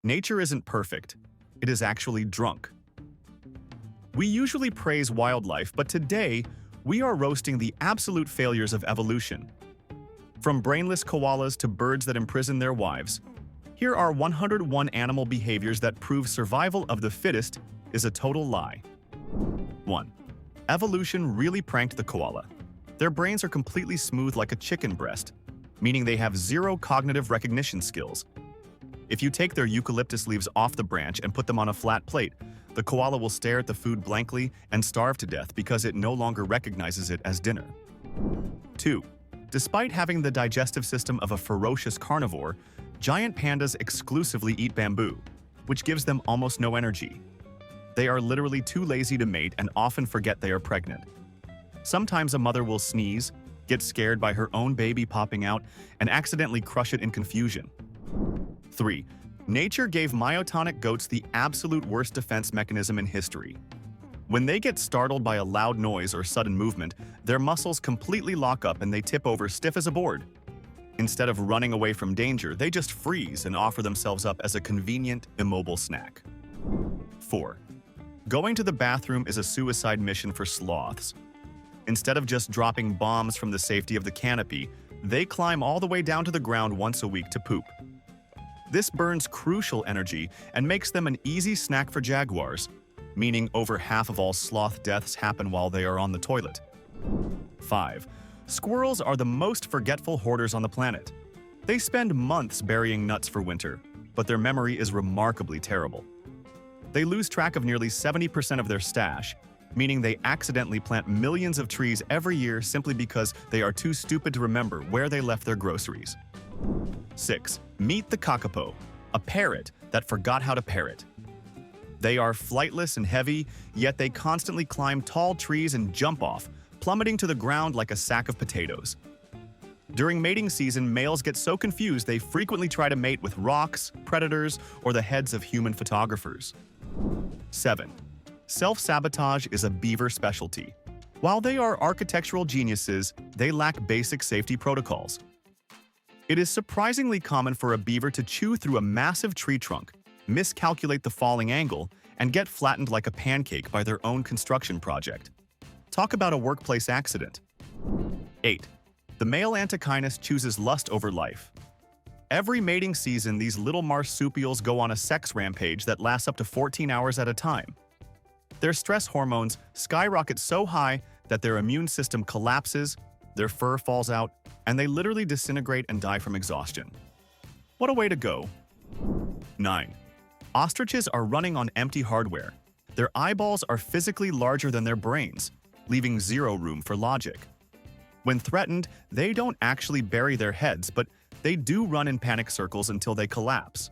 Nature isn't perfect. It is actually drunk. We usually praise wildlife, but today, we are roasting the absolute failures of evolution. From brainless koalas to birds that imprison their wives, here are 101 animal behaviors that prove survival of the fittest is a total lie. 1. Evolution really pranked the koala. Their brains are completely smooth like a chicken breast, meaning they have zero cognitive recognition skills. If you take their eucalyptus leaves off the branch and put them on a flat plate, the koala will stare at the food blankly and starve to death because it no longer recognizes it as dinner. 2. Despite having the digestive system of a ferocious carnivore, giant pandas exclusively eat bamboo, which gives them almost no energy. They are literally too lazy to mate and often forget they are pregnant. Sometimes a mother will sneeze, get scared by her own baby popping out, and accidentally crush it in confusion. 3. Nature gave myotonic goats the absolute worst defense mechanism in history. When they get startled by a loud noise or sudden movement, their muscles completely lock up and they tip over stiff as a board. Instead of running away from danger, they just freeze and offer themselves up as a convenient, immobile snack. 4. Going to the bathroom is a suicide mission for sloths. Instead of just dropping bombs from the safety of the canopy, they climb all the way down to the ground once a week to poop. This burns crucial energy and makes them an easy snack for jaguars, meaning over half of all sloth deaths happen while they are on the toilet. 5. Squirrels are the most forgetful hoarders on the planet. They spend months burying nuts for winter, but their memory is remarkably terrible. They lose track of nearly 70% of their stash, meaning they accidentally plant millions of trees every year simply because they are too stupid to remember where they left their groceries. 6. Meet the kakapo, a parrot that forgot how to parrot. They are flightless and heavy, yet they constantly climb tall trees and jump off, plummeting to the ground like a sack of potatoes. During mating season, males get so confused they frequently try to mate with rocks, predators, or the heads of human photographers. 7. Self-sabotage is a beaver specialty. While they are architectural geniuses, they lack basic safety protocols. It is surprisingly common for a beaver to chew through a massive tree trunk, miscalculate the falling angle, and get flattened like a pancake by their own construction project. Talk about a workplace accident. 8. The male antechinus chooses lust over life. Every mating season, these little marsupials go on a sex rampage that lasts up to 14 hours at a time. Their stress hormones skyrocket so high that their immune system collapses, their fur falls out, and they literally disintegrate and die from exhaustion. What a way to go. 9. Ostriches are running on empty hardware. Their eyeballs are physically larger than their brains, leaving zero room for logic. When threatened, they don't actually bury their heads, but they do run in panic circles until they collapse.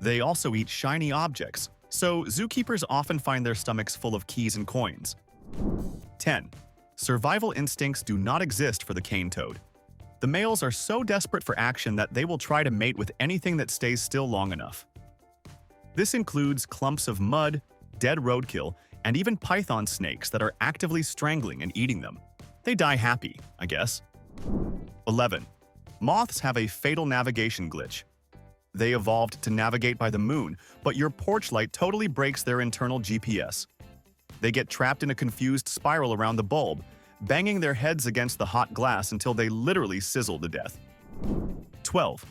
They also eat shiny objects, so zookeepers often find their stomachs full of keys and coins. 10. Survival instincts do not exist for the cane toad. The males are so desperate for action that they will try to mate with anything that stays still long enough. This includes clumps of mud, dead roadkill, and even python snakes that are actively strangling and eating them. They die happy, I guess. 11. Moths have a fatal navigation glitch. They evolved to navigate by the moon, but your porch light totally breaks their internal GPS. They get trapped in a confused spiral around the bulb, banging their heads against the hot glass until they literally sizzle to death. 12.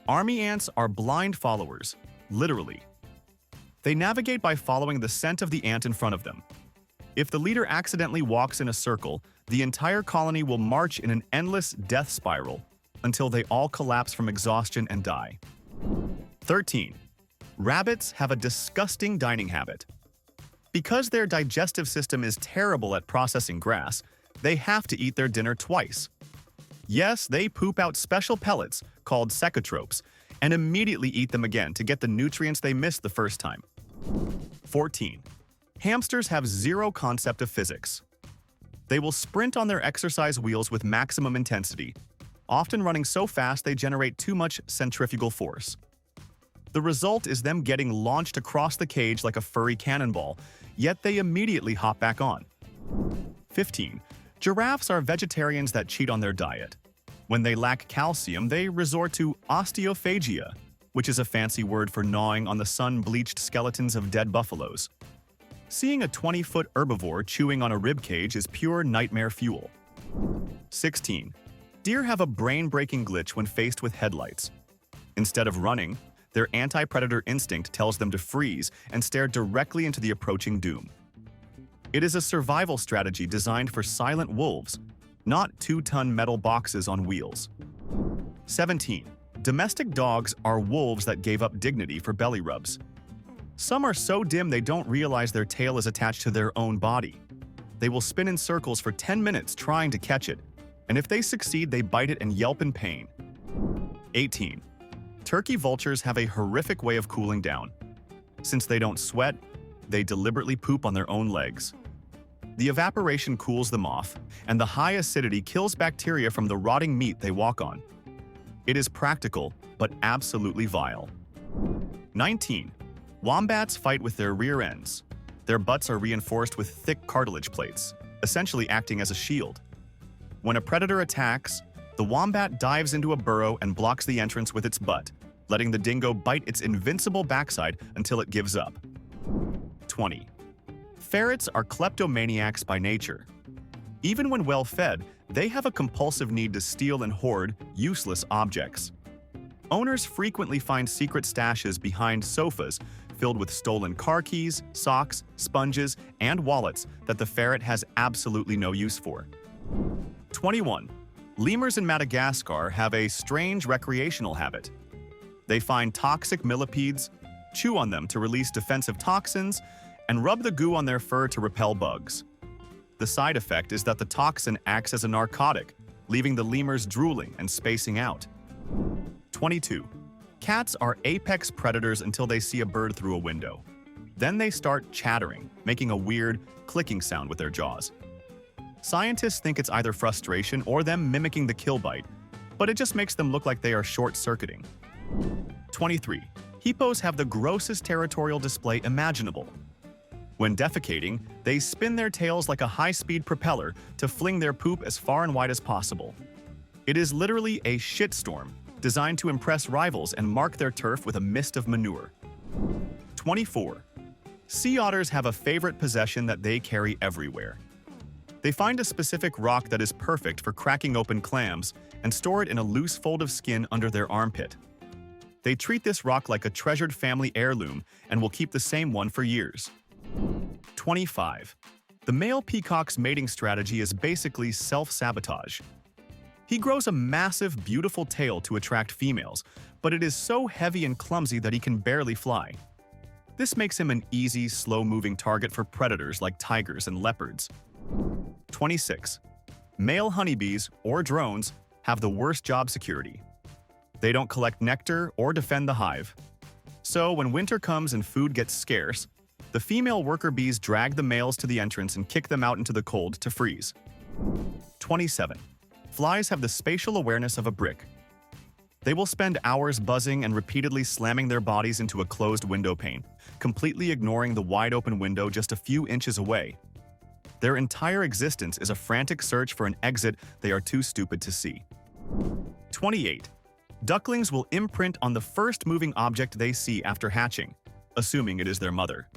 Army ants are blind followers, literally. They navigate by following the scent of the ant in front of them. If the leader accidentally walks in a circle, the entire colony will march in an endless death spiral until they all collapse from exhaustion and die. 13. Rabbits have a disgusting dining habit. Because their digestive system is terrible at processing grass, they have to eat their dinner twice. Yes, they poop out special pellets called secotropes and immediately eat them again to get the nutrients they missed the first time. 14. Hamsters have zero concept of physics. They will sprint on their exercise wheels with maximum intensity, often running so fast they generate too much centrifugal force. The result is them getting launched across the cage like a furry cannonball, yet they immediately hop back on. 15. Giraffes are vegetarians that cheat on their diet. When they lack calcium, they resort to osteophagia, which is a fancy word for gnawing on the sun-bleached skeletons of dead buffaloes. Seeing a 20-foot herbivore chewing on a rib cage is pure nightmare fuel. 16. Deer have a brain-breaking glitch when faced with headlights. Instead of running, their anti-predator instinct tells them to freeze and stare directly into the approaching doom. It is a survival strategy designed for silent wolves, not 2-ton metal boxes on wheels. 17. Domestic dogs are wolves that gave up dignity for belly rubs. Some are so dim they don't realize their tail is attached to their own body. They will spin in circles for 10 minutes trying to catch it, and if they succeed, they bite it and yelp in pain. 18. Turkey vultures have a horrific way of cooling down. Since they don't sweat, they deliberately poop on their own legs. The evaporation cools them off, and the high acidity kills bacteria from the rotting meat they walk on. It is practical, but absolutely vile. 19. Wombats fight with their rear ends. Their butts are reinforced with thick cartilage plates, essentially acting as a shield. When a predator attacks, the wombat dives into a burrow and blocks the entrance with its butt, letting the dingo bite its invincible backside until it gives up. 20. Ferrets are kleptomaniacs by nature. Even when well-fed, they have a compulsive need to steal and hoard useless objects. Owners frequently find secret stashes behind sofas filled with stolen car keys, socks, sponges, and wallets that the ferret has absolutely no use for. 21. Lemurs in Madagascar have a strange recreational habit. They find toxic millipedes, chew on them to release defensive toxins, and rub the goo on their fur to repel bugs. The side effect is that the toxin acts as a narcotic, leaving the lemurs drooling and spacing out. 22. Cats are apex predators until they see a bird through a window. Then they start chattering, making a weird, clicking sound with their jaws. Scientists think it's either frustration or them mimicking the kill bite, but it just makes them look like they are short-circuiting. 23. Hippos have the grossest territorial display imaginable. When defecating, they spin their tails like a high-speed propeller to fling their poop as far and wide as possible. It is literally a shitstorm, designed to impress rivals and mark their turf with a mist of manure. 24. Sea otters have a favorite possession that they carry everywhere. They find a specific rock that is perfect for cracking open clams and store it in a loose fold of skin under their armpit. They treat this rock like a treasured family heirloom and will keep the same one for years. 25. The male peacock's mating strategy is basically self-sabotage. He grows a massive, beautiful tail to attract females, but it is so heavy and clumsy that he can barely fly. This makes him an easy, slow-moving target for predators like tigers and leopards. 26. Male honeybees, or drones, have the worst job security. They don't collect nectar or defend the hive. So when winter comes and food gets scarce, the female worker bees drag the males to the entrance and kick them out into the cold to freeze. 27. Flies have the spatial awareness of a brick. They will spend hours buzzing and repeatedly slamming their bodies into a closed window pane, completely ignoring the wide-open window just a few inches away. Their entire existence is a frantic search for an exit they are too stupid to see. 28. Ducklings will imprint on the first moving object they see after hatching, assuming it is their mother.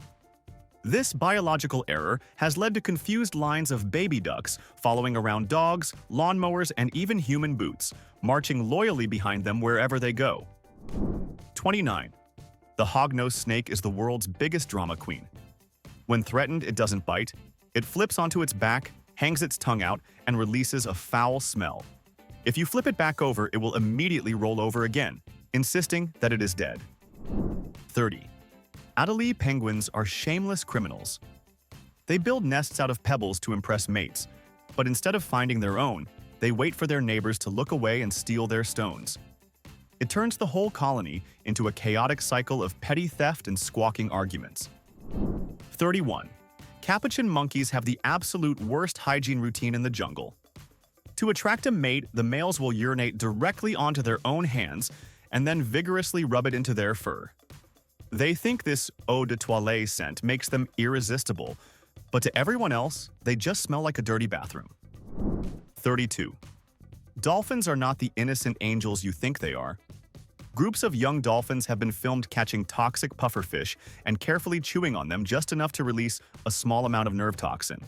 This biological error has led to confused lines of baby ducks following around dogs, lawnmowers, and even human boots, marching loyally behind them wherever they go. 29. The hognose snake is the world's biggest drama queen. When threatened, it doesn't bite. It flips onto its back, hangs its tongue out, and releases a foul smell. If you flip it back over, it will immediately roll over again, insisting that it is dead. 30. Adelie penguins are shameless criminals. They build nests out of pebbles to impress mates, but instead of finding their own, they wait for their neighbors to look away and steal their stones. It turns the whole colony into a chaotic cycle of petty theft and squawking arguments. 31. Capuchin monkeys have the absolute worst hygiene routine in the jungle. To attract a mate, the males will urinate directly onto their own hands and then vigorously rub it into their fur. They think this eau de toilette scent makes them irresistible, but to everyone else, they just smell like a dirty bathroom. 32. Dolphins are not the innocent angels you think they are. Groups of young dolphins have been filmed catching toxic pufferfish and carefully chewing on them just enough to release a small amount of nerve toxin.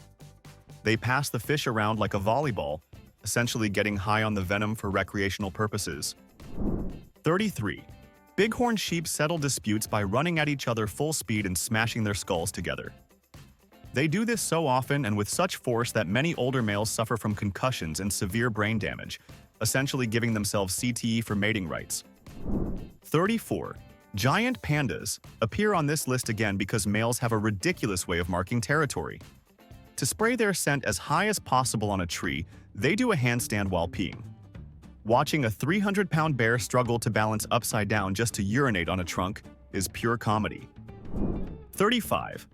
They pass the fish around like a volleyball, essentially getting high on the venom for recreational purposes. 33. Bighorn sheep settle disputes by running at each other full speed and smashing their skulls together. They do this so often and with such force that many older males suffer from concussions and severe brain damage, essentially giving themselves CTE for mating rights. 34. Giant pandas appear on this list again because males have a ridiculous way of marking territory. To spray their scent as high as possible on a tree, they do a handstand while peeing. Watching a 300-pound bear struggle to balance upside down just to urinate on a trunk is pure comedy. 35.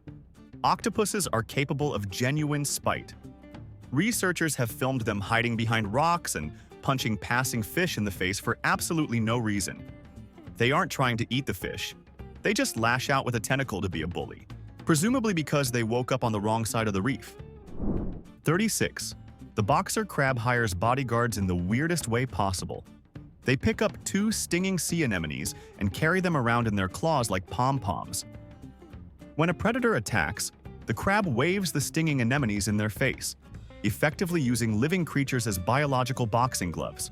Octopuses are capable of genuine spite. Researchers have filmed them hiding behind rocks and punching passing fish in the face for absolutely no reason. They aren't trying to eat the fish. They just lash out with a tentacle to be a bully, presumably because they woke up on the wrong side of the reef. 36. The boxer crab hires bodyguards in the weirdest way possible. They pick up 2 stinging sea anemones and carry them around in their claws like pom-poms. When a predator attacks, the crab waves the stinging anemones in their face, effectively using living creatures as biological boxing gloves.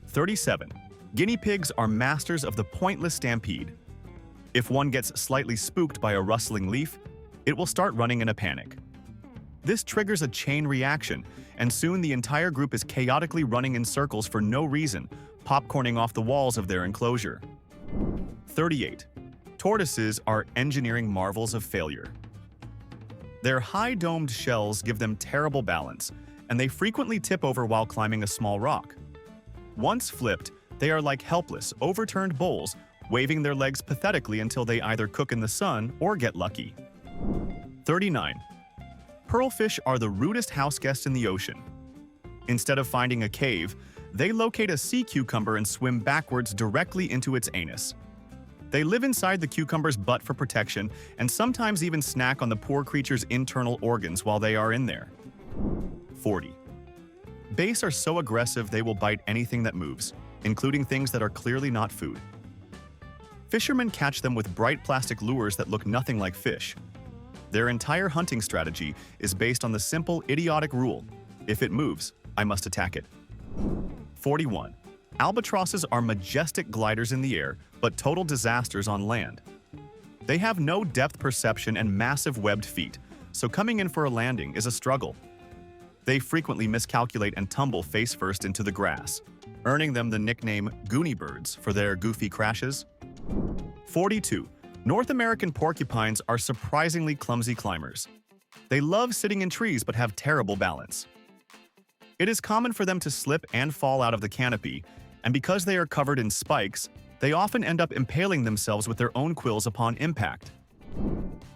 37. Guinea pigs are masters of the pointless stampede. If one gets slightly spooked by a rustling leaf, it will start running in a panic. This triggers a chain reaction, and soon the entire group is chaotically running in circles for no reason, popcorning off the walls of their enclosure. 38. Tortoises are engineering marvels of failure. Their high-domed shells give them terrible balance, and they frequently tip over while climbing a small rock. Once flipped, they are like helpless, overturned bowls, waving their legs pathetically until they either cook in the sun or get lucky. 39. Pearlfish are the rudest house guests in the ocean. Instead of finding a cave, they locate a sea cucumber and swim backwards directly into its anus. They live inside the cucumber's butt for protection and sometimes even snack on the poor creature's internal organs while they are in there. 40. Bass are so aggressive they will bite anything that moves, including things that are clearly not food. Fishermen catch them with bright plastic lures that look nothing like fish. Their entire hunting strategy is based on the simple, idiotic rule: if it moves, I must attack it. 41. Albatrosses are majestic gliders in the air, but total disasters on land. They have no depth perception and massive webbed feet, so coming in for a landing is a struggle. They frequently miscalculate and tumble face first into the grass, earning them the nickname Goonie Birds for their goofy crashes. 42. North American porcupines are surprisingly clumsy climbers. They love sitting in trees but have terrible balance. It is common for them to slip and fall out of the canopy, and because they are covered in spikes, they often end up impaling themselves with their own quills upon impact.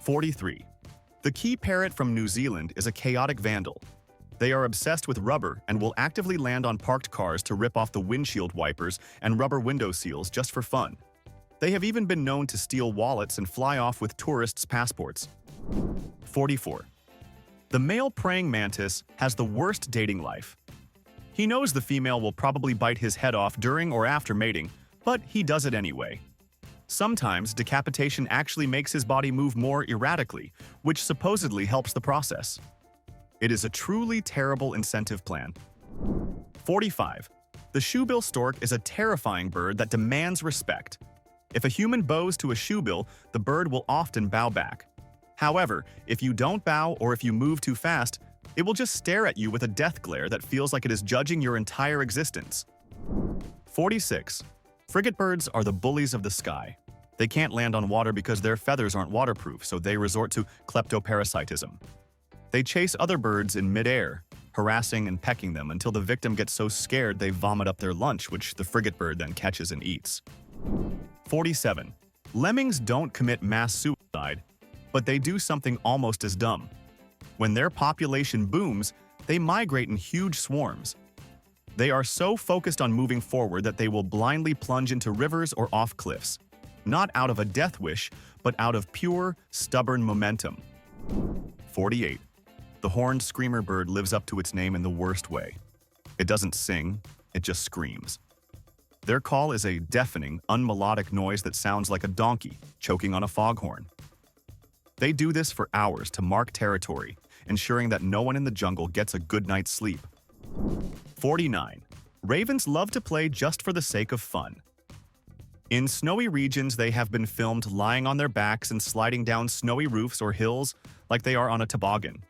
43. The key parrot from New Zealand is a chaotic vandal. They are obsessed with rubber and will actively land on parked cars to rip off the windshield wipers and rubber window seals just for fun. They have even been known to steal wallets and fly off with tourists' passports. 44. The male praying mantis has the worst dating life. He knows the female will probably bite his head off during or after mating, but he does it anyway. Sometimes decapitation actually makes his body move more erratically, which supposedly helps the process. It is a truly terrible incentive plan. 45. The shoebill stork is a terrifying bird that demands respect. If a human bows to a shoebill, the bird will often bow back. However, if you don't bow or if you move too fast, it will just stare at you with a death glare that feels like it is judging your entire existence. 46. Frigate birds are the bullies of the sky. They can't land on water because their feathers aren't waterproof, so they resort to kleptoparasitism. They chase other birds in midair, harassing and pecking them until the victim gets so scared they vomit up their lunch, which the frigate bird then catches and eats. 47. Lemmings don't commit mass suicide, but they do something almost as dumb. When their population booms, they migrate in huge swarms. They are so focused on moving forward that they will blindly plunge into rivers or off cliffs, not out of a death wish, but out of pure, stubborn momentum. 48. The horned screamer bird lives up to its name in the worst way. It doesn't sing, it just screams. Their call is a deafening, unmelodic noise that sounds like a donkey choking on a foghorn. They do this for hours to mark territory, ensuring that no one in the jungle gets a good night's sleep. 49. Ravens love to play just for the sake of fun. In snowy regions, they have been filmed lying on their backs and sliding down snowy roofs or hills like they are on a toboggan.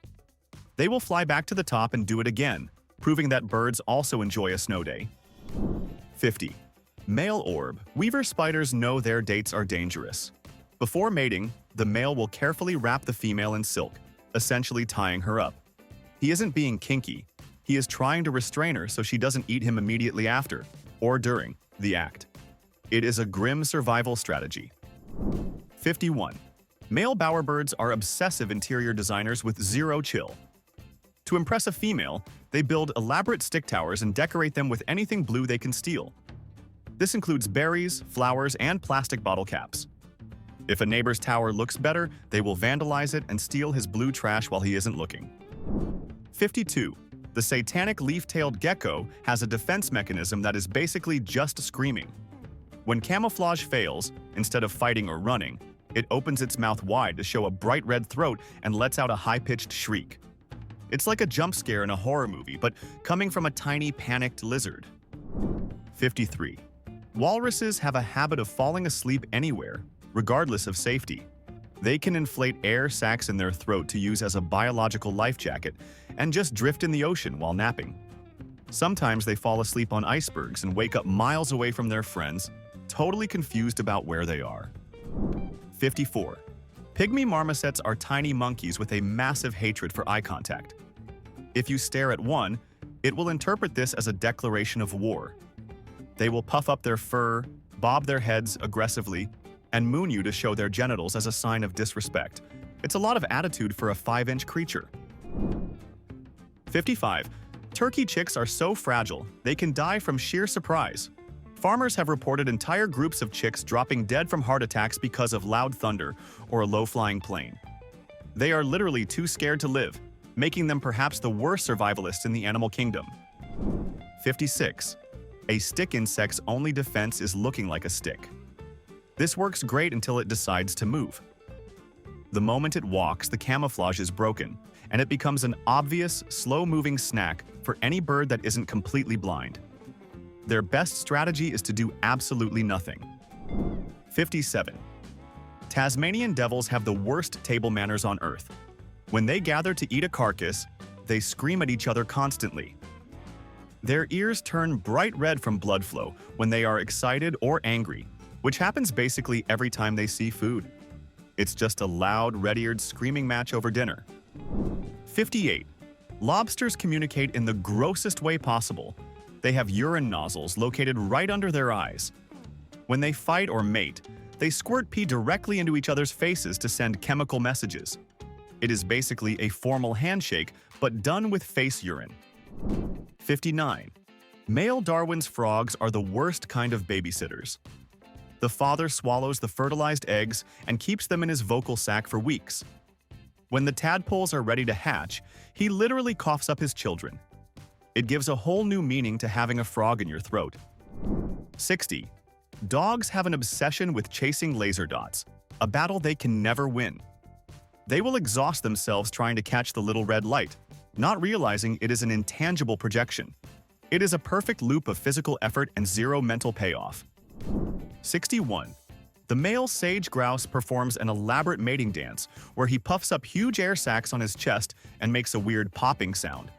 They will fly back to the top and do it again, proving that birds also enjoy a snow day. 50. Male orb. Weaver spiders know their dates are dangerous. Before mating, the male will carefully wrap the female in silk, essentially tying her up. He isn't being kinky. He is trying to restrain her so she doesn't eat him immediately after, or during, the act. It is a grim survival strategy. 51. Male bowerbirds are obsessive interior designers with zero chill. To impress a female, they build elaborate stick towers and decorate them with anything blue they can steal. This includes berries, flowers, and plastic bottle caps. If a neighbor's tower looks better, they will vandalize it and steal his blue trash while he isn't looking. 52. The satanic leaf-tailed gecko has a defense mechanism that is basically just screaming. When camouflage fails, instead of fighting or running, it opens its mouth wide to show a bright red throat and lets out a high-pitched shriek. It's like a jump scare in a horror movie, but coming from a tiny, panicked lizard. 53. Walruses have a habit of falling asleep anywhere, regardless of safety. They can inflate air sacs in their throat to use as a biological life jacket and just drift in the ocean while napping. Sometimes they fall asleep on icebergs and wake up miles away from their friends, totally confused about where they are. 54. Pygmy marmosets are tiny monkeys with a massive hatred for eye contact. If you stare at one, it will interpret this as a declaration of war. They will puff up their fur, bob their heads aggressively, and moon you to show their genitals as a sign of disrespect. It's a lot of attitude for a 5-inch creature. 55. Turkey chicks are so fragile, they can die from sheer surprise. Farmers have reported entire groups of chicks dropping dead from heart attacks because of loud thunder or a low-flying plane. They are literally too scared to live, making them perhaps the worst survivalists in the animal kingdom. 56. A stick insect's only defense is looking like a stick. This works great until it decides to move. The moment it walks, the camouflage is broken, and it becomes an obvious, slow-moving snack for any bird that isn't completely blind. Their best strategy is to do absolutely nothing. 57. Tasmanian devils have the worst table manners on Earth. When they gather to eat a carcass, they scream at each other constantly. Their ears turn bright red from blood flow when they are excited or angry, which happens basically every time they see food. It's just a loud, red-eared screaming match over dinner. 58. Lobsters communicate in the grossest way possible. They have urine nozzles located right under their eyes. When they fight or mate, they squirt pee directly into each other's faces to send chemical messages. It is basically a formal handshake, but done with face urine. 59. Male Darwin's frogs are the worst kind of babysitters. The father swallows the fertilized eggs and keeps them in his vocal sac for weeks. When the tadpoles are ready to hatch, he literally coughs up his children. It gives a whole new meaning to having a frog in your throat. 60. Dogs have an obsession with chasing laser dots, a battle they can never win. They will exhaust themselves trying to catch the little red light, not realizing it is an intangible projection. It is a perfect loop of physical effort and zero mental payoff. 61. The male sage grouse performs an elaborate mating dance where he puffs up huge air sacs on his chest and makes a weird popping sound.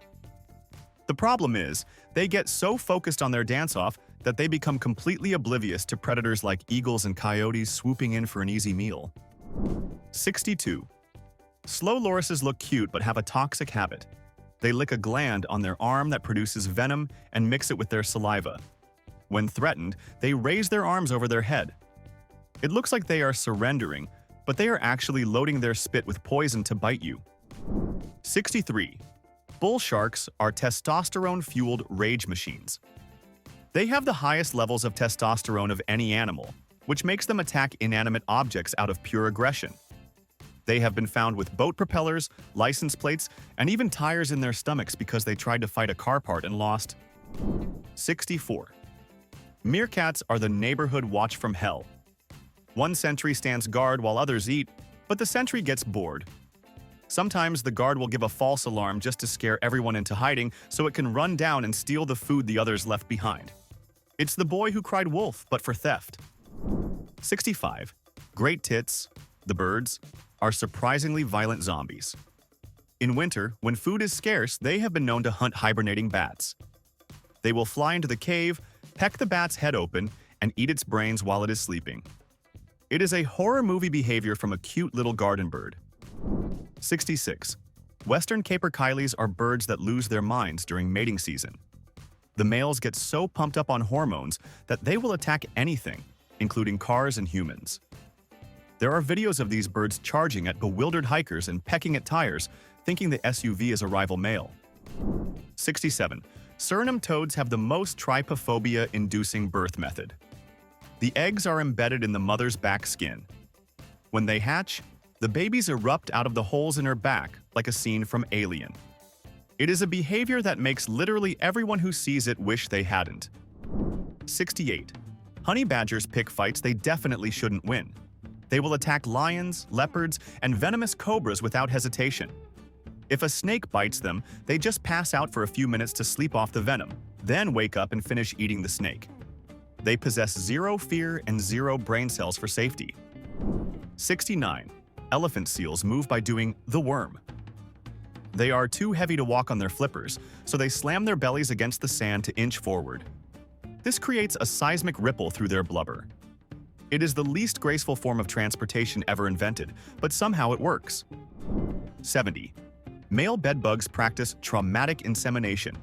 The problem is, they get so focused on their dance-off that they become completely oblivious to predators like eagles and coyotes swooping in for an easy meal. 62. Slow lorises look cute but have a toxic habit. They lick a gland on their arm that produces venom and mix it with their saliva. When threatened, they raise their arms over their head. It looks like they are surrendering, but they are actually loading their spit with poison to bite you. 63. Bull sharks are testosterone-fueled rage machines. They have the highest levels of testosterone of any animal, which makes them attack inanimate objects out of pure aggression. They have been found with boat propellers, license plates, and even tires in their stomachs because they tried to fight a car part and lost. 64. Meerkats are the neighborhood watch from hell. One sentry stands guard while others eat, but the sentry gets bored. Sometimes the guard will give a false alarm just to scare everyone into hiding so it can run down and steal the food the others left behind. It's the boy who cried wolf, but for theft. 65. Great tits, the birds, are surprisingly violent zombies. In winter, when food is scarce, they have been known to hunt hibernating bats. They will fly into the cave, peck the bat's head open, and eat its brains while it is sleeping. It is a horror movie behavior from a cute little garden bird. 66. Western capercaillies are birds that lose their minds during mating season. The males get so pumped up on hormones that they will attack anything, including cars and humans. There are videos of these birds charging at bewildered hikers and pecking at tires, thinking the SUV is a rival male. 67. Suriname toads have the most trypophobia-inducing birth method. The eggs are embedded in the mother's back skin. When they hatch, the babies erupt out of the holes in her back like a scene from Alien. It is a behavior that makes literally everyone who sees it wish they hadn't. 68. Honey badgers pick fights they definitely shouldn't win. They will attack lions, leopards, and venomous cobras without hesitation. If a snake bites them, they just pass out for a few minutes to sleep off the venom, then wake up and finish eating the snake. They possess zero fear and zero brain cells for safety. 69. Elephant seals move by doing the worm. They are too heavy to walk on their flippers, so they slam their bellies against the sand to inch forward. This creates a seismic ripple through their blubber. It is the least graceful form of transportation ever invented, but somehow it works. 70. Male bedbugs practice traumatic insemination.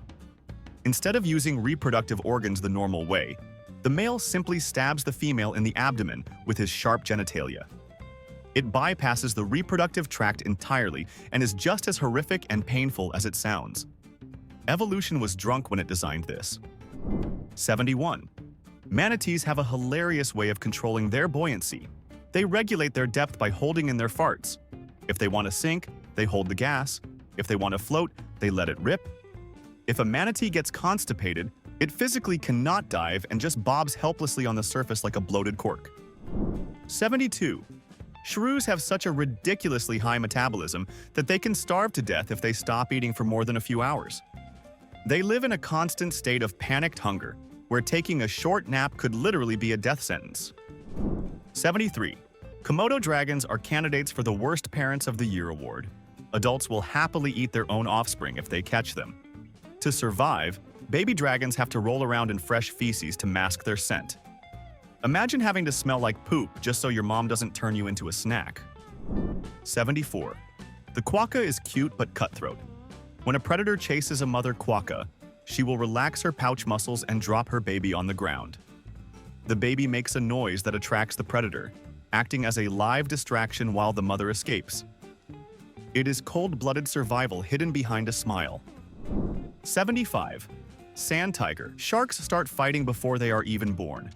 Instead of using reproductive organs the normal way, the male simply stabs the female in the abdomen with his sharp genitalia. It bypasses the reproductive tract entirely and is just as horrific and painful as it sounds. Evolution was drunk when it designed this. 71. Manatees have a hilarious way of controlling their buoyancy. They regulate their depth by holding in their farts. If they want to sink, they hold the gas. If they want to float, they let it rip. If a manatee gets constipated, it physically cannot dive and just bobs helplessly on the surface like a bloated cork. 72. Shrews have such a ridiculously high metabolism that they can starve to death if they stop eating for more than a few hours. They live in a constant state of panicked hunger, where taking a short nap could literally be a death sentence. 73. Komodo dragons are candidates for the Worst Parents of the Year award. Adults will happily eat their own offspring if they catch them. To survive, baby dragons have to roll around in fresh feces to mask their scent. Imagine having to smell like poop just so your mom doesn't turn you into a snack. 74. The quokka is cute but cutthroat. When a predator chases a mother quokka, she will relax her pouch muscles and drop her baby on the ground. The baby makes a noise that attracts the predator, acting as a live distraction while the mother escapes. It is cold-blooded survival hidden behind a smile. 75. Sand tiger. Sharks start fighting before they are even born.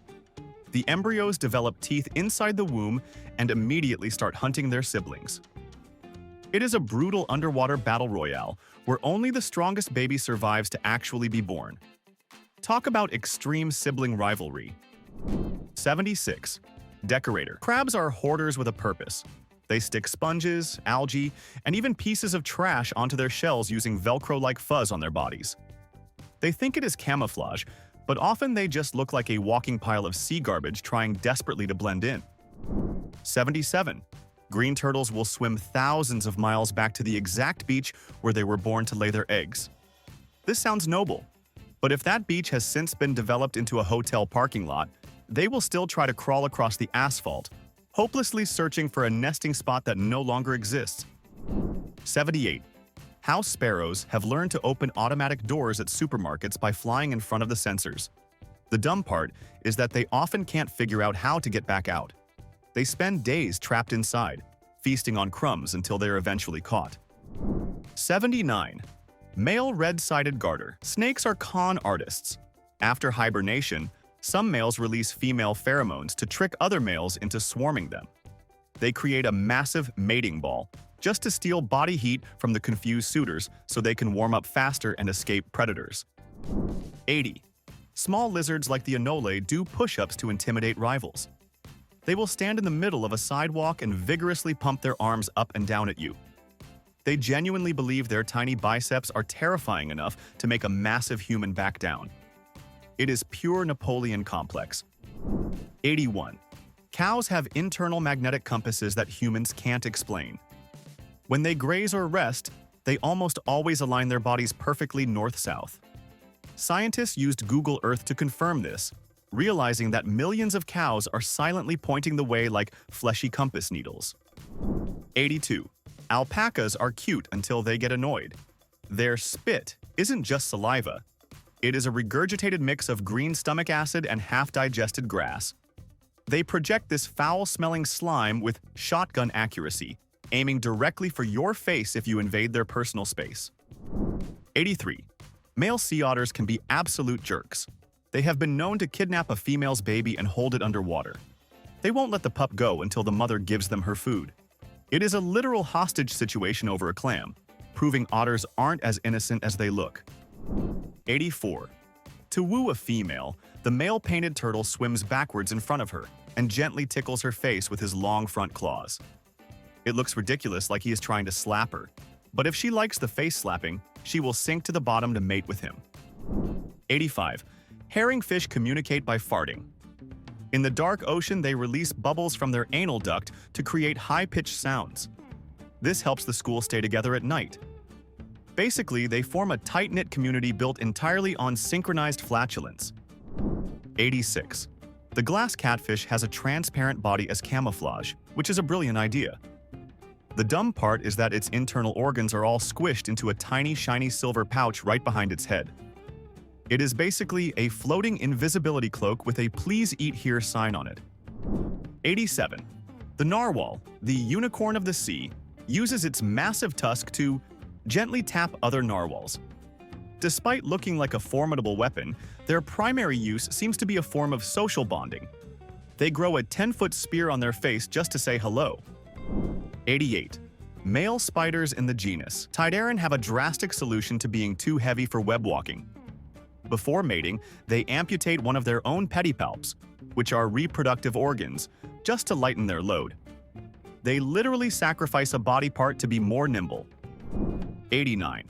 The embryos develop teeth inside the womb and immediately start hunting their siblings. It is a brutal underwater battle royale where only the strongest baby survives to actually be born. Talk about extreme sibling rivalry. 76. Decorator. Crabs are hoarders with a purpose. They stick sponges, algae, and even pieces of trash onto their shells using Velcro-like fuzz on their bodies. They think it is camouflage, but often they just look like a walking pile of sea garbage trying desperately to blend in. 77. Green turtles will swim thousands of miles back to the exact beach where they were born to lay their eggs. This sounds noble, but if that beach has since been developed into a hotel parking lot, they will still try to crawl across the asphalt, hopelessly searching for a nesting spot that no longer exists. 78. House sparrows have learned to open automatic doors at supermarkets by flying in front of the sensors. The dumb part is that they often can't figure out how to get back out. They spend days trapped inside, feasting on crumbs until they are eventually caught. 79. Male red-sided garter. Snakes are con artists. After hibernation, some males release female pheromones to trick other males into swarming them. They create a massive mating ball, just to steal body heat from the confused suitors so they can warm up faster and escape predators. 80. Small lizards like the anole do push-ups to intimidate rivals. They will stand in the middle of a sidewalk and vigorously pump their arms up and down at you. They genuinely believe their tiny biceps are terrifying enough to make a massive human back down. It is pure Napoleon complex. 81. Cows have internal magnetic compasses that humans can't explain. When they graze or rest, they almost always align their bodies perfectly north-south. Scientists used Google Earth to confirm this, realizing that millions of cows are silently pointing the way like fleshy compass needles. 82. Alpacas are cute until they get annoyed. Their spit isn't just saliva. It is a regurgitated mix of green stomach acid and half-digested grass. They project this foul-smelling slime with shotgun accuracy, aiming directly for your face if you invade their personal space. 83. Male sea otters can be absolute jerks. They have been known to kidnap a female's baby and hold it underwater. They won't let the pup go until the mother gives them her food. It is a literal hostage situation over a clam, proving otters aren't as innocent as they look. 84. To woo a female, the male painted turtle swims backwards in front of her and gently tickles her face with his long front claws. It looks ridiculous, like he is trying to slap her, but if she likes the face slapping, she will sink to the bottom to mate with him. 85. Herringfish communicate by farting. In the dark ocean, they release bubbles from their anal duct to create high-pitched sounds. This helps the school stay together at night. Basically, they form a tight-knit community built entirely on synchronized flatulence. 86. The glass catfish has a transparent body as camouflage, which is a brilliant idea. The dumb part is that its internal organs are all squished into a tiny, shiny silver pouch right behind its head. It is basically a floating invisibility cloak with a "Please Eat Here" sign on it. 87. The narwhal, the unicorn of the sea, uses its massive tusk to gently tap other narwhals. Despite looking like a formidable weapon, their primary use seems to be a form of social bonding. They grow a 10-foot spear on their face just to say hello. 88. Male spiders in the genus Tidaran have a drastic solution to being too heavy for web walking. Before mating, they amputate one of their own pedipalps, which are reproductive organs, just to lighten their load. They literally sacrifice a body part to be more nimble. 89.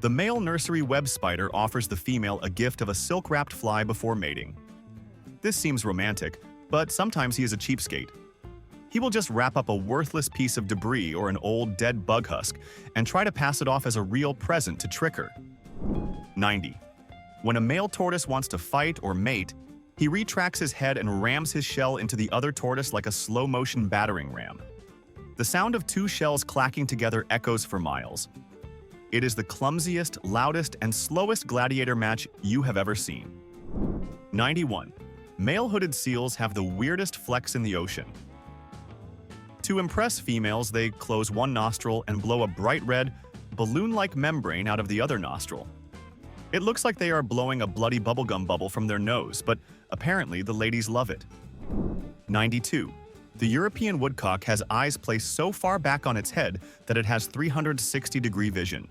The male nursery web spider offers the female a gift of a silk-wrapped fly before mating. This seems romantic, but sometimes he is a cheapskate. He will just wrap up a worthless piece of debris or an old dead bug husk and try to pass it off as a real present to trick her. 90. When a male tortoise wants to fight or mate, he retracts his head and rams his shell into the other tortoise like a slow-motion battering ram. The sound of two shells clacking together echoes for miles. It is the clumsiest, loudest, and slowest gladiator match you have ever seen. 91. Male hooded seals have the weirdest flex in the ocean. To impress females, they close one nostril and blow a bright red, balloon-like membrane out of the other nostril. It looks like they are blowing a bloody bubblegum bubble from their nose, but apparently the ladies love it. 92. The European woodcock has eyes placed so far back on its head that it has 360-degree vision.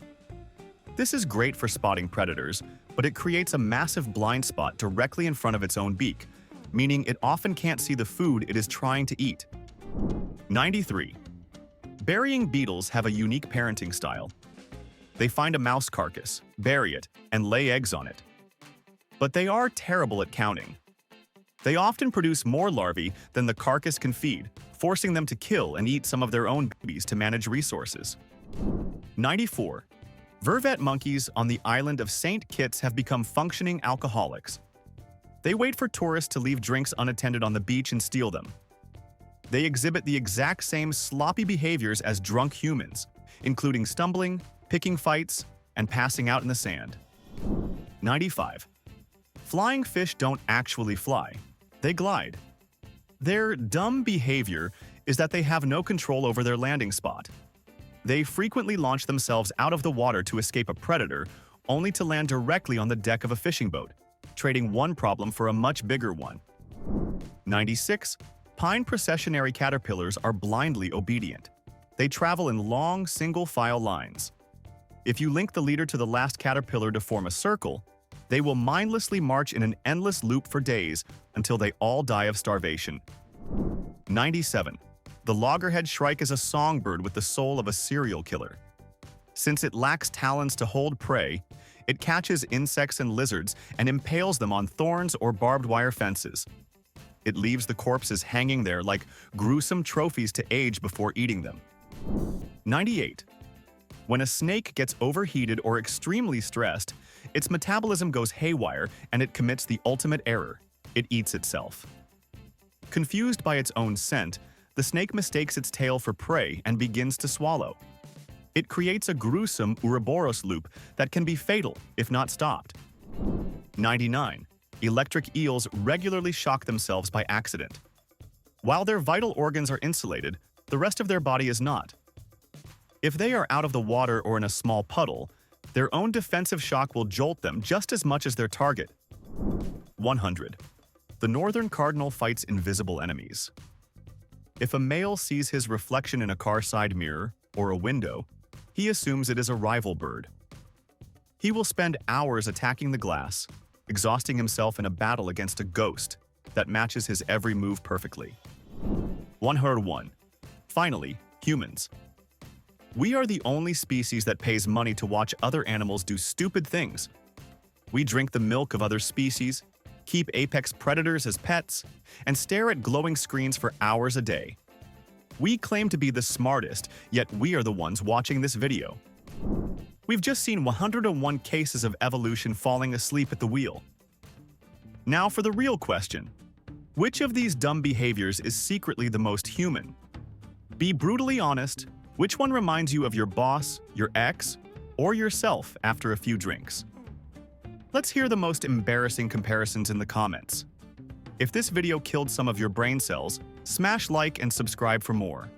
This is great for spotting predators, but it creates a massive blind spot directly in front of its own beak, meaning it often can't see the food it is trying to eat. 93. Burying beetles have a unique parenting style. They find a mouse carcass, bury it, and lay eggs on it. But they are terrible at counting. They often produce more larvae than the carcass can feed, forcing them to kill and eat some of their own babies to manage resources. 94. Vervet monkeys on the island of St. Kitts have become functioning alcoholics. They wait for tourists to leave drinks unattended on the beach and steal them. They exhibit the exact same sloppy behaviors as drunk humans, including stumbling, picking fights, and passing out in the sand. 95. Flying fish don't actually fly. They glide. Their dumb behavior is that they have no control over their landing spot. They frequently launch themselves out of the water to escape a predator, only to land directly on the deck of a fishing boat, trading one problem for a much bigger one. 96. Pine processionary caterpillars are blindly obedient. They travel in long, single-file lines. If you link the leader to the last caterpillar to form a circle, They will mindlessly march in an endless loop for days until they all die of starvation. 97. The loggerhead shrike is a songbird with the soul of a serial killer. Since it lacks talons to hold prey, it catches insects and lizards and impales them on thorns or barbed wire fences. It leaves the corpses hanging there like gruesome trophies to age before eating them. 98. When a snake gets overheated or extremely stressed, its metabolism goes haywire and it commits the ultimate error. It eats itself. Confused by its own scent, the snake mistakes its tail for prey and begins to swallow. It creates a gruesome Ouroboros loop that can be fatal if not stopped. 99. Electric eels regularly shock themselves by accident. While their vital organs are insulated, the rest of their body is not. If they are out of the water or in a small puddle, their own defensive shock will jolt them just as much as their target. 100. The northern cardinal fights invisible enemies. If a male sees his reflection in a car side mirror or a window, he assumes it is a rival bird. He will spend hours attacking the glass, exhausting himself in a battle against a ghost that matches his every move perfectly. 101. Finally, humans. We are the only species that pays money to watch other animals do stupid things. We drink the milk of other species, keep apex predators as pets, and stare at glowing screens for hours a day. We claim to be the smartest, yet we are the ones watching this video. We've just seen 101 cases of evolution falling asleep at the wheel. Now for the real question. Which of these dumb behaviors is secretly the most human? Be brutally honest. Which one reminds you of your boss, your ex, or yourself after a few drinks? Let's hear the most embarrassing comparisons in the comments. If this video killed some of your brain cells, smash like and subscribe for more.